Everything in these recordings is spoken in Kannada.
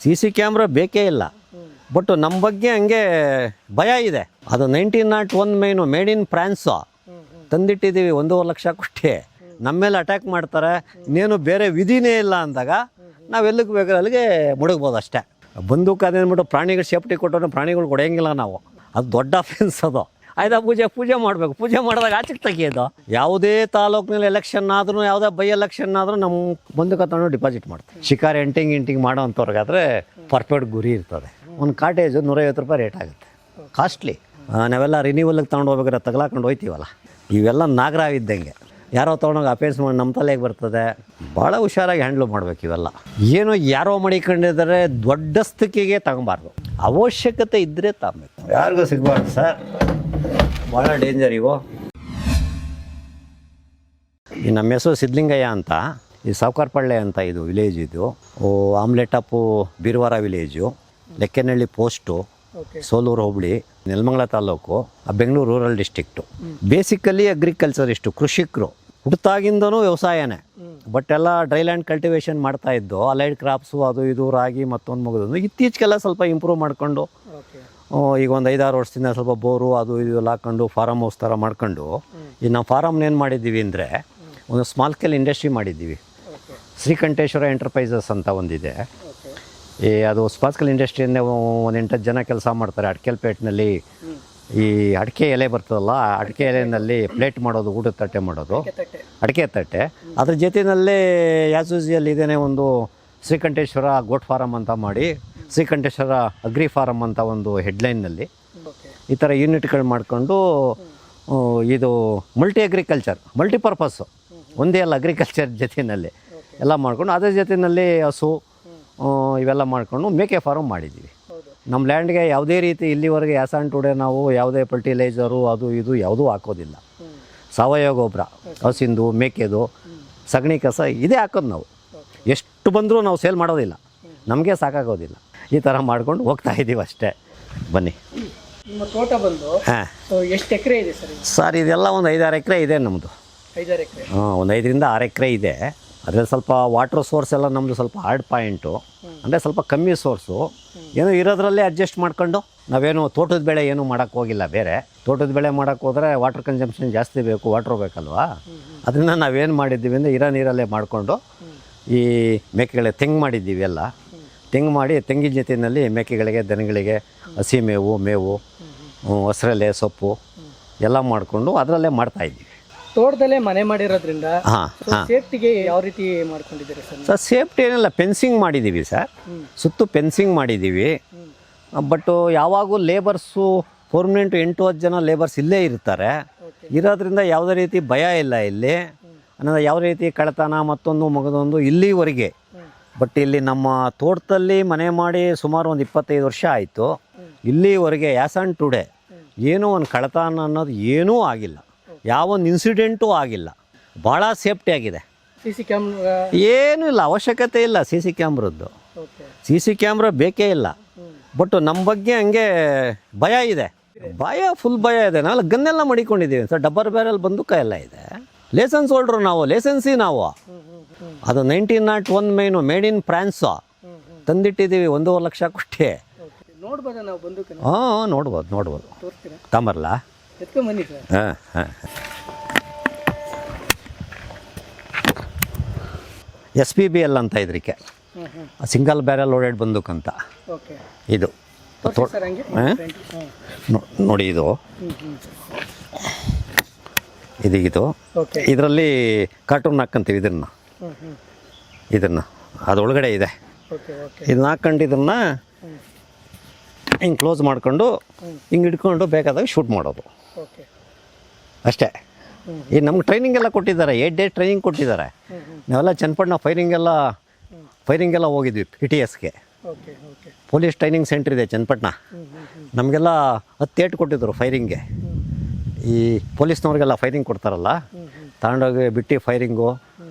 CC ಕ್ಯಾಮ್ರಾ ಬೇಕೇ ಇಲ್ಲ. ಬಟ್ ನಮ್ಮ ಬಗ್ಗೆ ಹಂಗೆ ಭಯ ಇದೆ. ಅದು 1901 ಮೈನು ಮೇಡ್ ಇನ್ ಫ್ರಾನ್ಸು ತಂದಿಟ್ಟಿದ್ದೀವಿ 1.5 ಲಕ್ಷ ಕೊಟ್ಟು. ನಮ್ಮ ಮೇಲೆ ಅಟ್ಯಾಕ್ ಮಾಡ್ತಾರೆ, ಇನ್ನೇನು ಬೇರೆ ವಿಧಿನೇ ಇಲ್ಲ ಅಂದಾಗ ನಾವೆಲ್ಲಿಗೆ ಬೇಕಾದ್ರೆ ಅಲ್ಲಿಗೆ ಮುಳುಗ್ಬೋದು ಅಷ್ಟೇ. ಬಂದೂಕು ಅದೇನ್ಬಿಟ್ಟು ಪ್ರಾಣಿಗಳು ಸೇಫ್ಟಿ ಕೊಟ್ಟರೆ ಪ್ರಾಣಿಗಳು ಕೊಡೋಂಗಿಲ್ಲ ನಾವು. ಅದು ದೊಡ್ಡ ಅಫೆನ್ಸ್ ಅದು. ಆಯ್ತಾ, ಪೂಜೆ ಮಾಡಬೇಕು. ಪೂಜೆ ಮಾಡಿದಾಗ ಆಚೆಗೆ ತೆಗಿಯೋದು. ಯಾವುದೇ ತಾಲೂಕಿನಲ್ಲಿ ಎಲೆಕ್ಷನ್ ಆದ್ರೂ, ಯಾವುದೇ ಬೈ ಎಲೆಕ್ಷನ್ ಆದರೂ ನಮ್ಮ ಬಂದೂಕು ತಗೊಂಡು ಡಿಪಾಸಿಟ್ ಮಾಡ್ತಾರೆ. ಶಿಕಾರಿ ಎಂಟಿಂಗ್ ಮಾಡೋ ಅಂಥವ್ರಿಗಾದ್ರೆ ಪರ್ಫೆಕ್ಟ್ ಗುರಿ ಇರ್ತದೆ. ಒಂದು ಕಾಟೇಜು 150 ರೂಪಾಯಿ ರೇಟ್ ಆಗುತ್ತೆ, ಕಾಸ್ಟ್ಲಿ. ನಾವೆಲ್ಲ ರಿನ್ಯೂವಲ್ಗೆ ತೊಗೊಂಡು ಹೋಗ್ಬೇಕಾದ್ರೆ ತಗಲಾಕೊಂಡು ಹೋಗ್ತೀವಲ್ಲ, ಇವೆಲ್ಲ ನಾಗರ ಇದ್ದಂಗೆ. ಯಾರೋ ತೊಗೊಂಡೋಗಿ ಅಫೆನ್ಸ್ ಮಾಡಿ ನಮ್ಮ ತಲೆಗೆ ಬರ್ತದೆ. ಭಾಳ ಹುಷಾರಾಗಿ ಹ್ಯಾಂಡ್ಲ್ ಮಾಡ್ಬೇಕು ಇವೆಲ್ಲ. ಏನೋ ಯಾರೋ ಮಡಿಕೊಂಡಿದ್ದಾರೆ, ದೊಡ್ಡಸ್ತಿಕೆಗೆ ತಗೊಬಾರ್ದು. ಅವಶ್ಯಕತೆ ಇದ್ದರೆ ತಗೊಬೇಕು, ಯಾರಿಗೂ ಸಿಗಬಾರ್ದು ಸರ್. ಭಾಳ ಡೇಂಜರ್ ಇವು. ಈ ನಮ್ಮ ಹೆಸರು ಸಿದ್ಧಲಿಂಗಯ್ಯ ಅಂತ. ಈ ಸಾವ್ಕಾರಪಳ್ಳಿ ಅಂತ ಇದು ವಿಲೇಜ್. ಇದು ಆಮ್ಲೆಟಪ್ಪು ಬೀರವಾರ ವಿಲೇಜು, ಲೆಕ್ಕನಹಳ್ಳಿ ಪೋಸ್ಟು, ಸೋಲೂರು ಹೋಬಳಿ, Nelamangala taluk, Bengaluru rural district. Basically agriculturist, ಕೃಷಿಕರು. ಹುಟ್ಟಾಗಿಂದನೂ ವ್ಯವಸಾಯನೇ. ಬಟ್ ಎಲ್ಲ ಡ್ರೈಲ್ಯಾಂಡ್ ಕಲ್ಟಿವೇಷನ್ ಮಾಡ್ತಾಯಿದ್ದು. ಅಲೈಡ್ ಕ್ರಾಪ್ಸು, ಅದು ಇದು, ರಾಗಿ ಮತ್ತೊಂದು ಮುಗಿದು. ಇತ್ತೀಚೆಗೆಲ್ಲ ಸ್ವಲ್ಪ ಇಂಪ್ರೂವ್ ಮಾಡ್ಕೊಂಡು ಈಗ ಒಂದು 5-6 ವರ್ಷದಿಂದ ಸ್ವಲ್ಪ ಬೋರು ಅದು ಇದು ಎಲ್ಲ ಹಾಕೊಂಡು ಫಾರಮ್ ಹೌಸ್ ಥರ ಮಾಡ್ಕೊಂಡು ಈಗ ನಾವು ಫಾರಮ್ನ ಏನು ಮಾಡಿದ್ದೀವಿ ಅಂದರೆ ಒಂದು ಸ್ಮಾಲ್ ಸ್ಕೇಲ್ ಇಂಡಸ್ಟ್ರಿ ಮಾಡಿದ್ದೀವಿ. ಶ್ರೀಕಂಠೇಶ್ವರ ಎಂಟರ್ಪ್ರೈಸಸ್ ಅಂತ ಒಂದಿದೆ. ಅದು ಸ್ಮಾಲ್ ಸ್ಕೇಲ್ ಇಂಡಸ್ಟ್ರಿಯಿಂದ ಒಂದು 8-10 ಜನ ಕೆಲಸ ಮಾಡ್ತಾರೆ. ಅಡ್ಕೆಲ್ಪೇಟ್ನಲ್ಲಿ ಈ ಅಡಿಕೆ ಎಲೆ ಬರ್ತದಲ್ಲ, ಅಡಿಕೆ ಎಲೆಯಲ್ಲಿ ಪ್ಲೇಟ್ ಮಾಡೋದು, ಊಟದ ತಟ್ಟೆ ಮಾಡೋದು, ಅಡಿಕೆ ತಟ್ಟೆ. ಅದ್ರ ಜೊತೆಯಲ್ಲೇ ಯಾಸೂಜಿಯಲ್ಲಿ ಇದೇನೆ ಒಂದು ಶ್ರೀಕಂಠೇಶ್ವರ ಗೋಟ್ ಫಾರಮ್ ಅಂತ ಮಾಡಿ, ಶ್ರೀಕಂಠೇಶ್ವರ ಅಗ್ರಿ ಫಾರಮ್ ಅಂತ ಒಂದು ಹೆಡ್ಲೈನ್ನಲ್ಲಿ ಈ ಥರ ಯೂನಿಟ್ಗಳು ಮಾಡಿಕೊಂಡು ಇದು ಅಗ್ರಿಕಲ್ಚರ್ ಮಲ್ಟಿಪರ್ಪಸ್ಸು, ಒಂದೇ ಅಲ್ಲ ಅಗ್ರಿಕಲ್ಚರ್ ಜೊತೆಯಲ್ಲಿ ಎಲ್ಲ ಮಾಡ್ಕೊಂಡು ಅದ್ರ ಜೊತೆಯಲ್ಲಿ ಹಸು ಇವೆಲ್ಲ ಮಾಡಿಕೊಂಡು ಮೇಕೆ ಫಾರಮ್ ಮಾಡಿದ್ದೀವಿ. ನಮ್ಮ ಲ್ಯಾಂಡ್ಗೆ ಯಾವುದೇ ರೀತಿ ಇಲ್ಲಿವರೆಗೆ ಆ್ಯಸ್ ಟುಡೇ ನಾವು ಯಾವುದೇ ಫರ್ಟಿಲೈಸರು ಅದು ಇದು ಯಾವುದೂ ಹಾಕೋದಿಲ್ಲ. ಸಾವಯವ ಗೊಬ್ಬರ, ಹಸಿಂದು, ಮೇಕೆದು, ಸಗಣಿ ಕಸ ಇದೇ ಹಾಕೋದು ನಾವು. ಎಷ್ಟು ಬಂದರೂ ನಾವು ಸೇಲ್ ಮಾಡೋದಿಲ್ಲ, ನಮಗೆ ಸಾಕಾಗೋದಿಲ್ಲ. ಈ ಥರ ಮಾಡ್ಕೊಂಡು ಹೋಗ್ತಾ ಇದ್ದೀವಿ ಅಷ್ಟೇ. ಬನ್ನಿ. ನಿಮ್ಮ ತೋಟ ಬಂದು ಎಷ್ಟು ಎಕರೆ ಇದೆ ಸರ್? ಸರ್ ಇದೆಲ್ಲ ಒಂದು 5-6 ಎಕರೆ ಇದೆ ನಮ್ಮದು. 5-6 ಎಕರೆ? ಒಂದು 5-6 ಎಕರೆ ಇದೆ. ಅದರಲ್ಲಿ ಸ್ವಲ್ಪ ವಾಟ್ರ್ ಸೋರ್ಸ್ ಎಲ್ಲ ನಮ್ಮದು ಸ್ವಲ್ಪ ಹಾರ್ಡ್ ಪಾಯಿಂಟು, ಅಂದರೆ ಸ್ವಲ್ಪ ಕಮ್ಮಿ ಸೋರ್ಸು. ಏನೋ ಇರೋದ್ರಲ್ಲೇ ಅಡ್ಜಸ್ಟ್ ಮಾಡ್ಕೊಂಡು ನಾವೇನು ತೋಟದ ಬೆಳೆ ಏನೂ ಮಾಡೋಕ್ಕೆ ಹೋಗಿಲ್ಲ. ಬೇರೆ ತೋಟದ ಬೆಳೆ ಮಾಡೋಕ್ಕೆ ಹೋದರೆ ವಾಟರ್ ಕನ್ಸಂಪ್ಷನ್ ಜಾಸ್ತಿ ಬೇಕು, ವಾಟ್ರ್ ಬೇಕಲ್ವಾ. ಅದನ್ನು ನಾವೇನು ಮಾಡಿದ್ದೀವಿ ಅಂದರೆ ಇರೋ ನೀರಲ್ಲೇ ಮಾಡಿಕೊಂಡು ಈ ಮೇಕೆಗಳಿಗೆ ತೆಂಗು ಮಾಡಿದ್ದೀವಿ. ಎಲ್ಲ ತೆಂಗು ಮಾಡಿ ತೆಂಗಿನ ಜೊತೆಯಲ್ಲಿ ಮೇಕೆಗಳಿಗೆ, ದನಗಳಿಗೆ ಹಸಿ ಮೇವು, ಹಸಿರೆಲೆ, ಸೊಪ್ಪು ಎಲ್ಲ ಮಾಡಿಕೊಂಡು ಅದರಲ್ಲೇ ಮಾಡ್ತಾಯಿದ್ದೀವಿ. ತೋಟದಲ್ಲೇ ಮನೆ ಮಾಡಿರೋದ್ರಿಂದ ಸೇಫ್ಟಿಗೆ ಯಾವ ರೀತಿ ಮಾಡ್ಕೊಂಡಿದ್ದೀರಿ ಸರ್? ಸೇಫ್ಟಿ ಏನಿಲ್ಲ, ಫೆನ್ಸಿಂಗ್ ಮಾಡಿದ್ದೀವಿ ಸರ್. ಸುತ್ತು ಫೆನ್ಸಿಂಗ್ ಮಾಡಿದ್ದೀವಿ. ಬಟ್ಟು ಯಾವಾಗೂ ಲೇಬರ್ಸು ಪರ್ಮನೆಂಟು 8-10 ಜನ ಲೇಬರ್ಸ್ ಇಲ್ಲೇ ಇರ್ತಾರೆ. ಇರೋದ್ರಿಂದ ಯಾವುದೇ ರೀತಿ ಭಯ ಇಲ್ಲ ಇಲ್ಲಿ. ಅನ್ನೋದು ಯಾವುದೇ ರೀತಿ ಕಳ್ಳತನ ಮತ್ತೊಂದು ಮಗದೊಂದು ಇಲ್ಲಿವರೆಗೆ. ಬಟ್ ಇಲ್ಲಿ ನಮ್ಮ ತೋಟದಲ್ಲಿ ಮನೆ ಮಾಡಿ ಸುಮಾರು ಒಂದು 25 ವರ್ಷ ಆಯಿತು. ಇಲ್ಲಿವರೆಗೆ ಆ್ಯಸ್ ಆನ್ ಟುಡೇ ಏನೂ ಒಂದು ಕಳ್ಳತನ ಅನ್ನೋದು ಏನೂ ಆಗಿಲ್ಲ, ಯಾವೊಂದು ಇನ್ಸಿಡೆಂಟೂ ಆಗಿಲ್ಲ. ಭಾಳ ಸೇಫ್ಟಿ ಆಗಿದೆ. CC ಕ್ಯಾಮ್ರಾ ಏನೂ ಇಲ್ಲ, ಅವಶ್ಯಕತೆ ಇಲ್ಲ CC ಕ್ಯಾಮ್ರದ್ದು. CC ಕ್ಯಾಮ್ರಾ ಬೇಕೇ ಇಲ್ಲ. ಬಟ್ ನಮ್ಮ ಬಗ್ಗೆ ಹಂಗೆ ಭಯ ಇದೆ, ಫುಲ್ ಭಯ ಇದೆ. ನಾವೆಲ್ಲ ಗನ್ನೆಲ್ಲ ಮಡಿಕೊಂಡಿದ್ದೀವಿ ಸರ್. ಡಬ್ಬರ್ ಬ್ಯಾರಲ್ ಬಂದೂಕ ಎಲ್ಲ ಇದೆ. ಲೈಸೆನ್ಸ್ ಹೋಲ್ಡ್ರು ನಾವು, ಲೈಸೆನ್ಸಿ ನಾವು. ಅದು 1901 ಮೈನು ಮೇಡ್ ಇನ್ ಫ್ರಾನ್ಸು ತಂದಿಟ್ಟಿದ್ದೀವಿ 1.5 ಲಕ್ಷ ಕೊಟ್ಟು. ನೋಡ್ಬೋದಾ ನಾವು ಬಂದೂಕ? ನೋಡ್ಬೋದು. ತಾಂಬರ್ಲ? ಹಾಂ. SPBL ಅಂತ ಇದಕ್ಕೆ, ಸಿಂಗಲ್ ಬ್ಯಾರಲ್ ಲೋಡೆಡ್ ಬಂದೂಕಂತ ಇದು. ನೋಡಿ ಇದು ಇದರಲ್ಲಿ ಕಾರ್ಟೂನ್ ಹಾಕ್ಕಂತೀವಿ ಇದನ್ನು ಅದರೊಳಗಡೆ ಇದೆ. ಇದನ್ನ ಹಾಕ್ಕೊಂಡು ಇದನ್ನು ಹಿಂಗೆ ಕ್ಲೋಸ್ ಮಾಡ್ಕೊಂಡು ಹಿಂಗೆ ಹಿಡ್ಕೊಂಡು ಬೇಕಾದಾಗ ಶೂಟ್ ಮಾಡೋದು ಅಷ್ಟೇ. ಈಗ ನಮ್ಗೆ ಟ್ರೈನಿಂಗ್ ಎಲ್ಲ ಕೊಟ್ಟಿದ್ದಾರೆ, 8 ಡೇಸ್ ಟ್ರೈನಿಂಗ್ ಕೊಟ್ಟಿದ್ದಾರೆ. ನಾವೆಲ್ಲ ಚನ್ನಪಟ್ಟಣ ಫೈರಿಂಗ್ ಎಲ್ಲ ಹೋಗಿದ್ವಿ PTSಗೆ. ಪೊಲೀಸ್ ಟ್ರೈನಿಂಗ್ ಸೆಂಟ್ರ್ ಇದೆ ಚನ್ನಪಟ್ಟಣ. ನಮಗೆಲ್ಲ 10 ಏಟು ಕೊಟ್ಟಿದ್ದರು ಫೈರಿಂಗ್ಗೆ. ಈ ಪೊಲೀಸ್ನವ್ರಿಗೆಲ್ಲ ಫೈರಿಂಗ್ ಕೊಡ್ತಾರಲ್ಲ, ತಗೊಂಡೋಗಿ ಬಿಟ್ಟು ಫೈರಿಂಗು,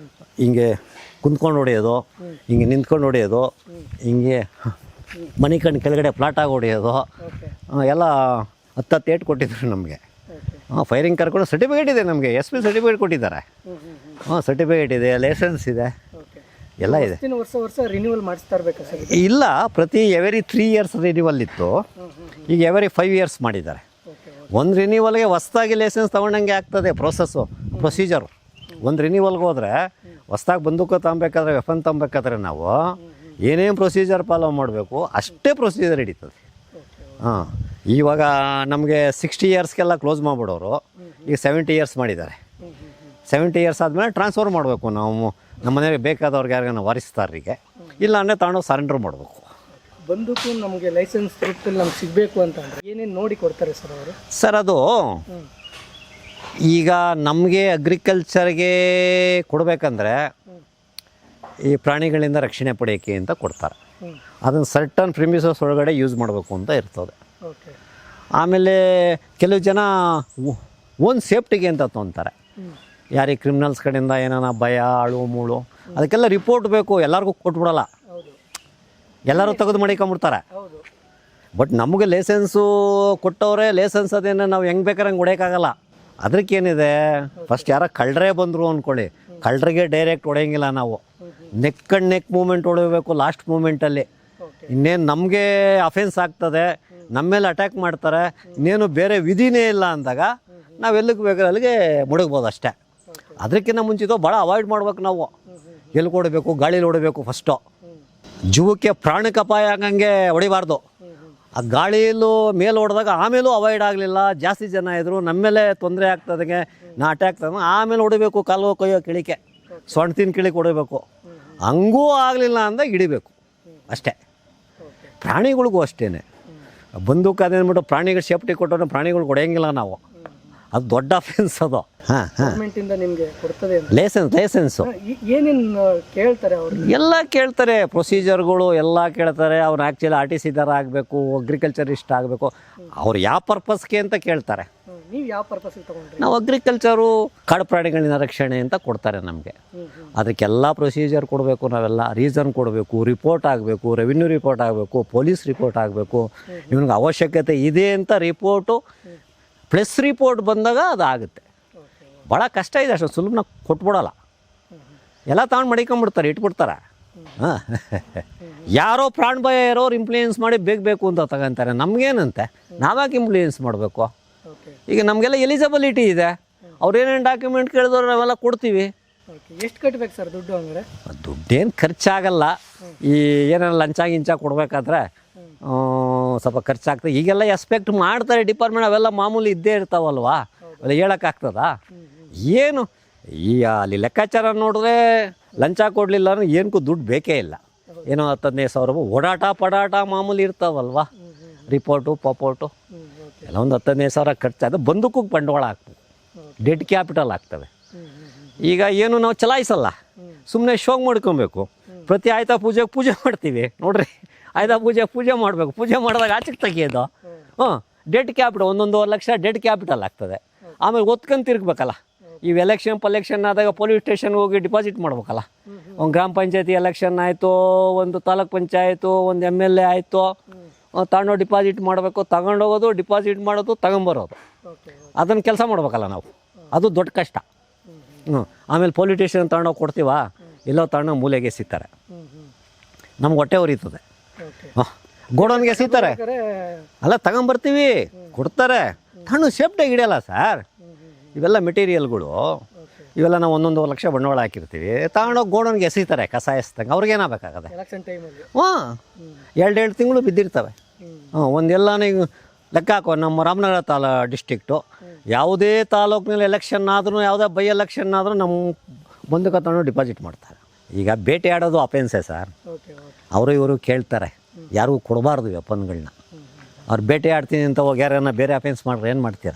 ಹಿಂಗೆ ಕುಂತ್ಕೊಂಡು ಹೊಡೆಯೋದು, ಹಿಂಗೆ ನಿಂತ್ಕೊಂಡು ಹೊಡೆಯೋದು, ಹಿಂಗೆ ಮನೆ ಕಣ್ಣು ಕೆಳಗಡೆ ಫ್ಲಾಟಾಗಿ ಹೊಡೆಯೋದು ಎಲ್ಲ 10 ಏಟು ಕೊಟ್ಟಿದ್ರು ನಮಗೆ. ಫೈರಿಂಗ್ ಕರ್ಕೊಂಡು ಸರ್ಟಿಫಿಕೇಟ್ ಇದೆ ನಮಗೆ, SP ಸರ್ಟಿಫಿಕೇಟ್ ಕೊಟ್ಟಿದ್ದಾರೆ. ಸರ್ಟಿಫಿಕೇಟ್ ಇದೆ, ಲೈಸೆನ್ಸ್ ಇದೆ, ಎಲ್ಲ ಇದೆ. ವರ್ಷ ರಿನ್ಯೂವಲ್ ಮಾಡಿಸ್ತಾ ಇರ್ಬೇಕಾ ಸರ್? ಇಲ್ಲ, ಪ್ರತಿ ಎವರಿ 3 ಇಯರ್ಸ್ ರಿನ್ಯೂವಲ್ ಇತ್ತು, ಈಗ ಎವರಿ 5 ಇಯರ್ಸ್ ಮಾಡಿದ್ದಾರೆ. ಒಂದು ರಿನ್ಯೂವಲ್ಗೆ ಹೊಸ್ದಾಗಿ ಲೈಸೆನ್ಸ್ ತೊಗೊಂಡಂಗೆ ಆಗ್ತದೆ ಪ್ರೊಸೀಜರು. ಒಂದು ರಿನ್ಯೂವಲ್ಗೆ ಹೋದರೆ ಹೊಸ್ದಾಗಿ ಬಂದೂಕು ತಗೊಬೇಕಾದ್ರೆ, ವೆಪನ್ ತಗೊಬೇಕಾದ್ರೆ ನಾವು ಏನೇನು ಪ್ರೊಸೀಜರ್ ಫಾಲೋ ಮಾಡಬೇಕು ಅಷ್ಟೇ ಪ್ರೊಸೀಜರ್ ಹಿಡಿತದೆ. ಹಾಂ, ಇವಾಗ ನಮಗೆ 60 ಇಯರ್ಸ್ಗೆಲ್ಲ ಕ್ಲೋಸ್ ಮಾಡಿಬಿಡೋರು, ಈಗ 70 ಇಯರ್ಸ್ ಮಾಡಿದ್ದಾರೆ. 70 ಇಯರ್ಸ್ ಆದಮೇಲೆ ಟ್ರಾನ್ಸ್ಫರ್ ಮಾಡಬೇಕು ನಾವು ನಮ್ಮ ಮನೆಗೆ ಬೇಕಾದವ್ರಿಗೆ ಯಾರಿಗಾನ ವಾರಿಸ್ತಾರಿಗೆ, ಇಲ್ಲ ಅಂದರೆ ತಗೊಂಡೋಗಿ ಸರೆಂಡರ್ ಮಾಡಬೇಕು. ಬಂದೂಕು ನಮಗೆ ಲೈಸೆನ್ಸ್ ರೂಪದಲ್ಲಿ ನಮ್ಗೆ ಸಿಗಬೇಕು ಅಂತ ಅಂದರೆ ಏನೇನು ನೋಡಿ ಕೊಡ್ತಾರೆ ಸರ್ ಅವರು? ಸರ್, ಅದು ಈಗ ನಮಗೆ ಅಗ್ರಿಕಲ್ಚರ್ಗೆ ಕೊಡಬೇಕಂದ್ರೆ ಈ ಪ್ರಾಣಿಗಳಿಂದ ರಕ್ಷಣೆ ಪಡೆಯೋಕ್ಕೆ ಅಂತ ಕೊಡ್ತಾರೆ. ಅದನ್ನು ಸರ್ಟನ್ ಪ್ರಿಮಿಸಸ್ ಒಳಗಡೆ ಯೂಸ್ ಮಾಡಬೇಕು ಅಂತ ಇರ್ತದೆ. ಆಮೇಲೆ ಕೆಲವು ಜನ ಓನ್ ಸೇಫ್ಟಿಗೆ ಅಂತ ತೊಗೊತಾರೆ. ಯಾರಿಗೆ ಕ್ರಿಮಿನಲ್ಸ್ ಕಡೆಯಿಂದ ಏನಾನ ಭಯ, ಅಳು ಮೂಳು, ಅದಕ್ಕೆಲ್ಲ ರಿಪೋರ್ಟ್ ಬೇಕು. ಎಲ್ಲರಿಗೂ ಕೊಟ್ಬಿಡಲ್ಲ, ಎಲ್ಲರೂ ತೆಗೆದು ಮಾಡಿಕೊಂಬಿಡ್ತಾರೆ. ಬಟ್ ನಮಗೆ ಲೈಸೆನ್ಸು ಕೊಟ್ಟವ್ರೆ, ಲೈಸೆನ್ಸ್ ಅದೇನು ನಾವು ಹೆಂಗೆ ಬೇಕಾದ್ರೆ ಹಂಗೆ ಹೊಡೆಯೋಕ್ಕಾಗಲ್ಲ. ಅದಕ್ಕೇನಿದೆ, ಫಸ್ಟ್ ಯಾರೋ ಕಳ್ಳರೇ ಬಂದರು ಅಂದ್ಕೊಳ್ಳಿ, ಕಳ್ಳರಿಗೆ ಡೈರೆಕ್ಟ್ ಹೊಡೆಯಂಗಿಲ್ಲ ನಾವು. ನೆಕ್ ಆ್ಯಂಡ್ ನೆಕ್ ಮೂಮೆಂಟ್ ಹೊಡೆಯಬೇಕು ಲಾಸ್ಟ್ ಮೂಮೆಂಟಲ್ಲಿ. ಇನ್ನೇನು ನಮಗೆ ಅಫೆನ್ಸ್ ಆಗ್ತದೆ, ನಮ್ಮ ಮೇಲೆ ಅಟ್ಯಾಕ್ ಮಾಡ್ತಾರೆ, ಇನ್ನೇನು ಬೇರೆ ವಿಧಿನೇ ಇಲ್ಲ ಅಂದಾಗ ನಾವು ಎಲ್ಲಿಗೆ ಬೇಕಾದ್ರೆ ಅಲ್ಲಿಗೆ ಮುಳುಗ್ಬೋದು ಅಷ್ಟೇ. ಅದಕ್ಕಿಂತ ಮುಂಚಿತ ಭಾಳ ಅವಾಯ್ಡ್ ಮಾಡ್ಬೇಕು ನಾವು. ಎಲ್ಲಿ ಹೊಡಬೇಕು, ಗಾಳೀಲಿ ಹೊಡಬೇಕು. ಫಸ್ಟು ಜೀವಕ್ಕೆ ಪ್ರಾಣಕ್ಕೆ ಅಪಾಯ ಆಗಂಗೆ ಹೊಡಿಬಾರ್ದು. ಆ ಗಾಳಿಯಲ್ಲೂ ಮೇಲೆ ಹೊಡೆದಾಗ ಆಮೇಲೂ ಅವಾಯ್ಡ್ ಆಗಲಿಲ್ಲ, ಜಾಸ್ತಿ ಜನ ಇದ್ದರು, ನಮ್ಮ ಮೇಲೆ ತೊಂದರೆ ಆಗ್ತದಂಗೆ ನಾ ಅಟ್ಯಾಕ್ ತಗೊಂಡು ಆಮೇಲೆ ಹೊಡಿಬೇಕು. ಕಾಲು ಕೊಯ್ಯೋ ಕಿಳಿಕೆ, ಸೊಂಟ ಕಿಳಿಕೆ ಹೊಡಿಬೇಕು. ಹಂಗೂ ಆಗಲಿಲ್ಲ ಅಂದಾಗ ಹಿಡಿಬೇಕು ಅಷ್ಟೇ. ಪ್ರಾಣಿಗಳಿಗೂ ಅಷ್ಟೇ, ಬಂದೂಕು ಅದೇನ್ಬಿಟ್ಟು ಪ್ರಾಣಿಗಳು ಸೇಫ್ಟಿ ಕೊಟ್ಟರೆ ಪ್ರಾಣಿಗಳು ಹೊಡೆಯಂಗಿಲ್ಲ ನಾವು, ಅದು ದೊಡ್ಡ ಅಫೆನ್ಸ್ ಅದು. ಹಾಂ ಗೌರ್ಮೆಂಟಿಂದ ನಿಮಗೆ ಕೊಡ್ತದೆ ಲೈಸೆನ್ಸು ಏನೇನು ಕೇಳ್ತಾರೆ ಅವರು? ಎಲ್ಲ ಕೇಳ್ತಾರೆ, ಪ್ರೊಸೀಜರ್ಗಳು ಎಲ್ಲ ಕೇಳ್ತಾರೆ. ಅವ್ರು ಆ್ಯಕ್ಚುಲಿ RTC ಥರ ಆಗಬೇಕು, ಅಗ್ರಿಕಲ್ಚರಿಸ್ಟ್ ಆಗಬೇಕು, ಅವ್ರು ಯಾವ ಪರ್ಪಸ್ಗೆ ಅಂತ ಕೇಳ್ತಾರೆ. ನೀವು ಯಾವ ಪರ್ಪಸ್ಗೆ ತೊಗೊಂಡ್ರಿ? ನಾವು ಅಗ್ರಿಕಲ್ಚರು, ಕಾಡು ಪ್ರಾಣಿಗಳಿಂದ ರಕ್ಷಣೆ ಅಂತ ಕೊಡ್ತಾರೆ ನಮಗೆ. ಅದಕ್ಕೆಲ್ಲ ಪ್ರೊಸೀಜರ್ ಕೊಡಬೇಕು, ನಾವೆಲ್ಲ ರೀಸನ್ ಕೊಡಬೇಕು, ರಿಪೋರ್ಟ್ ಆಗಬೇಕು, ರೆವಿನ್ಯೂ ರಿಪೋರ್ಟ್ ಆಗಬೇಕು, ಪೊಲೀಸ್ ರಿಪೋರ್ಟ್ ಆಗಬೇಕು. ಇವ್ನಿಗೆ ಅವಶ್ಯಕತೆ ಇದೆ ಅಂತ ರಿಪೋರ್ಟು ಪ್ಲಸ್ ರಿಪೋರ್ಟ್ ಬಂದಾಗ ಅದು ಆಗುತ್ತೆ. ಭಾಳ ಕಷ್ಟ ಇದೆ, ಅಷ್ಟು ಸುಲಭನ ಕೊಟ್ಬಿಡಲ್ಲ. ಎಲ್ಲ ತಗೊಂಡು ಮಡಿಕೊಂಬಿಡ್ತಾರೆ, ಇಟ್ಬಿಡ್ತಾರೆ. ಹಾಂ, ಯಾರೋ ಪ್ರಾಣ ಭಯ ಇರೋರು ಇಂಪ್ಲೂಯೆನ್ಸ್ ಮಾಡಿ ಬೇಕು ಅಂತ ತಗೊಂತಾರೆ. ನಮಗೇನಂತೆ, ನಾವ್ಯಾಕೆ ಇಂಪ್ಲೂಯೆನ್ಸ್ ಮಾಡಬೇಕು? ಈಗ ನಮಗೆಲ್ಲ ಎಲಿಜಿಬಿಲಿಟಿ ಇದೆ, ಅವ್ರೇನೇನು ಡಾಕ್ಯುಮೆಂಟ್ ಕೇಳಿದವ್ರು ನಾವೆಲ್ಲ ಕೊಡ್ತೀವಿ. ಎಷ್ಟು ಕಟ್ಟಬೇಕು ಸರ್ ದುಡ್ಡು? ಅಂದರೆ ದುಡ್ಡೇನು ಖರ್ಚಾಗಲ್ಲ. ಈ ಏನಾರು ಲಂಚ ಗಿಂಚ ಕೊಡಬೇಕಾದ್ರೆ ಸ್ವಲ್ಪ ಖರ್ಚಾಗ್ತದೆ. ಈಗೆಲ್ಲ ಎಕ್ಸ್ಪೆಕ್ಟ್ ಮಾಡ್ತಾರೆ ಡಿಪಾರ್ಟ್ಮೆಂಟ್, ಅವೆಲ್ಲ ಮಾಮೂಲಿ ಇದ್ದೇ ಇರ್ತಾವಲ್ವಾ, ಅವೆಲ್ಲ ಹೇಳೋಕ್ಕಾಗ್ತದ? ಏನು ಈ ಅಲ್ಲಿ ಲೆಕ್ಕಾಚಾರ ನೋಡಿದ್ರೆ ಲಂಚ ಕೊಡಲಿಲ್ಲ ಅಂದ್ರೆ ಏನಕ್ಕೂ ದುಡ್ಡು ಬೇಕೇ ಇಲ್ಲ. ಏನೋ 10-15 ಸಾವಿರ ರೂಪಾಯಿ ಓಡಾಟ ಪಡಾಟ ಮಾಮೂಲಿ ಇರ್ತಾವಲ್ವ, ರಿಪೋರ್ಟು ಪಪೋರ್ಟು ಎಲ್ಲ ಒಂದು 10-15 ಸಾವಿರ ಖರ್ಚಾದ. ಬಂದೂಕಿಗೆ ಬಂಡವಾಳ ಆಗ್ತದೆ, ಡೆಡ್ ಕ್ಯಾಪಿಟಲ್ ಆಗ್ತವೆ. ಈಗ ಏನು ನಾವು ಚಲಾಯಿಸಲ್ಲ, ಸುಮ್ಮನೆ ಶೋಗ್ ಮಾಡ್ಕೊಬೇಕು. ಪ್ರತಿ ಆಯ್ತಾ ಪೂಜೆ ಮಾಡ್ತೀವಿ ನೋಡ್ರಿ, ಆಯ್ತಾ ಪೂಜೆ ಮಾಡಬೇಕು. ಪೂಜೆ ಮಾಡಿದಾಗ ಆಚೆಗೆ ತೆಗಿಯೋದು. Dead capital 1-1.5 lakh dead capital ಆಗ್ತದೆ. ಆಮೇಲೆ ಒತ್ಕೊಂಡು ತಿರ್ಗಬೇಕಲ್ಲ. ಇವು ಎಲೆಕ್ಷನ್ ಆದಾಗ ಪೊಲೀಸ್ ಸ್ಟೇಷನ್ಗೆ ಹೋಗಿ ಡಿಪಾಸಿಟ್ ಮಾಡ್ಬೇಕಲ್ಲ. ಒಂದು ಗ್ರಾಮ ಪಂಚಾಯತಿ ಎಲೆಕ್ಷನ್ ಆಯಿತು, ಒಂದು ತಾಲೂಕ್ ಪಂಚಾಯತು, ಒಂದು MLA ಆಯಿತು, ತಗೊಂಡು ಡಿಪಾಸಿಟ್ ಮಾಡಬೇಕು. ತಗೊಂಡೋಗೋದು, ಡಿಪಾಸಿಟ್ ಮಾಡೋದು, ತಗೊಂಬರೋದು, ಅದನ್ನು ಕೆಲಸ ಮಾಡ್ಬೇಕಲ್ಲ ನಾವು. ಅದು ದೊಡ್ಡ ಕಷ್ಟ. ಆಮೇಲೆ ಪೊಲೀಸ್ ಸ್ಟೇಷನ್ ತಗೊಂಡೋಗಿ ಕೊಡ್ತೀವ, ಎಲ್ಲೋ ತಗೊಂಡೋಗಿ ಮೂಲೆಗೆ ಎಸಿತಾರೆ, ನಮ್ಗೆ ಹೊಟ್ಟೆ ಉರಿತದೆ. ಗೋಡೌನ್ಗೆ ಎಸಿತಾರೆ, ಅಲ್ಲ ತಗೊಂಬರ್ತೀವಿ, ಕೊಡ್ತಾರೆ, ತಗೊಂಡು ಸೇಫ್ಟಿಯಾಗಿ ಹಿಡಿಯಲ್ಲ ಸರ್. ಇವೆಲ್ಲ ಮೆಟೀರಿಯಲ್ಗಳು, ಇವೆಲ್ಲ ನಾವು 1-1.5 ಲಕ್ಷ ಬಂಡವಾಳ ಹಾಕಿರ್ತೀವಿ, ತಗೊಂಡೋಗಿ ಗೋಡೌನ್ಗೆ ಎಸಿತಾರೆ ಕಸ ಎಸ್ದಂಗೆ. ಅವ್ರಿಗೇನಾಗಬೇಕಾಗದೆ? ಹಾಂ, 2 ತಿಂಗಳು ಬಿದ್ದಿರ್ತವೆ. ಒಂದೆಲ್ಲನೇ ಲೆಕ್ಕ ಹಾಕೋ, ನಮ್ಮ ರಾಮನಗರ ಡಿಸ್ಟ್ರಿಕ್ಟು ಯಾವುದೇ ತಾಲೂಕಿನಲ್ಲಿ ಎಲೆಕ್ಷನ್ ಆದ್ರೂ, ಯಾವುದೇ ಬೈ ಎಲೆಕ್ಷನ್ ಆದರೂ ನಮ್ಮ ಬಂದೂಕ ತಗೊಂಡು ಡಿಪಾಸಿಟ್ ಮಾಡ್ತಾರೆ. ಈಗ ಬೇಟೆ ಆಡೋದು ಅಫೆನ್ಸೇ ಸರ್. ಅವರು ಇವರು ಕೇಳ್ತಾರೆ, ಯಾರಿಗೂ ಕೊಡಬಾರ್ದು ವೆಪನ್ಗಳನ್ನ. ಅವ್ರು ಬೇಟೆ ಆಡ್ತೀನಿ ಅಂತ ಹೋಗಿ ಯಾರನ್ನ ಬೇರೆ ಅಫೆನ್ಸ್ ಮಾಡ್ರೆ ಏನು ಮಾಡ್ತೀರ?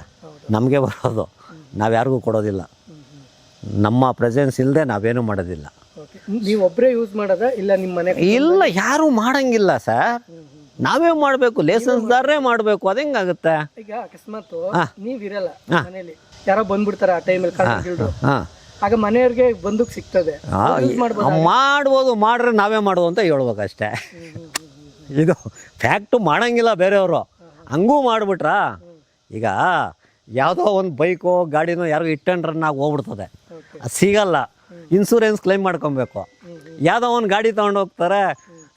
ನಮಗೆ ಬರೋದು, ನಾವು ಯಾರಿಗೂ ಕೊಡೋದಿಲ್ಲ. ನಮ್ಮ ಪ್ರೆಸೆನ್ಸ್ ಇಲ್ಲದೆ ನಾವೇನು ಮಾಡೋದಿಲ್ಲ. ನೀವು ಒಬ್ಬರೇ ಯೂಸ್ ಮಾಡೋದ ಇಲ್ಲ ನಿಮ್ಮ ಮನೆ? ಇಲ್ಲ, ಯಾರೂ ಮಾಡಂಗಿಲ್ಲ ಸರ್, ನಾವೇ ಮಾಡಬೇಕು, ಲೈಸೆನ್ಸ್ದಾರೇ ಮಾಡಬೇಕು. ಅದು ಹೆಂಗಾಗುತ್ತೆ? ಈಗ ಅಕಸ್ಮಾತ್ ನೀವಿರಲ್ಲ ಮನೇಲಿ, ಯಾರೋ ಬಂದ್ಬಿಡ್ತಾರೆ ಆ ಟೈಮಲ್ಲಿ, ಆಗ ಮನೆಯವ್ರಿಗೆ ಬಂದೂಕ್ ಸಿಗ್ತದೆ, ಮಾಡ್ಬೋದು. ಮಾಡ್ರೆ ನಾವೇ ಮಾಡೋದು ಅಂತ ಹೇಳ್ಬೇಕಷ್ಟೇ. ಇದು ಫ್ಯಾಕ್ಟು, ಮಾಡಂಗಿಲ್ಲ ಬೇರೆಯವರು. ಹಂಗೂ ಮಾಡಿಬಿಟ್ರಾ, ಈಗ ಯಾವುದೋ ಒಂದು ಬೈಕೋ ಗಾಡಿನೋ ಯಾರಿಗೂ ಹಿಟ್ ಆ್ಯಂಡ್ ರನ್ ಆಗಿ ಹೋಗ್ಬಿಡ್ತದೆ, ಅದು ಸಿಗಲ್ಲ, ಇನ್ಸೂರೆನ್ಸ್ ಕ್ಲೈಮ್ ಮಾಡ್ಕೊಬೇಕು. ಯಾವುದೋ ಒಂದು ಗಾಡಿ ತೊಗೊಂಡು ಹೋಗ್ತಾರೆ,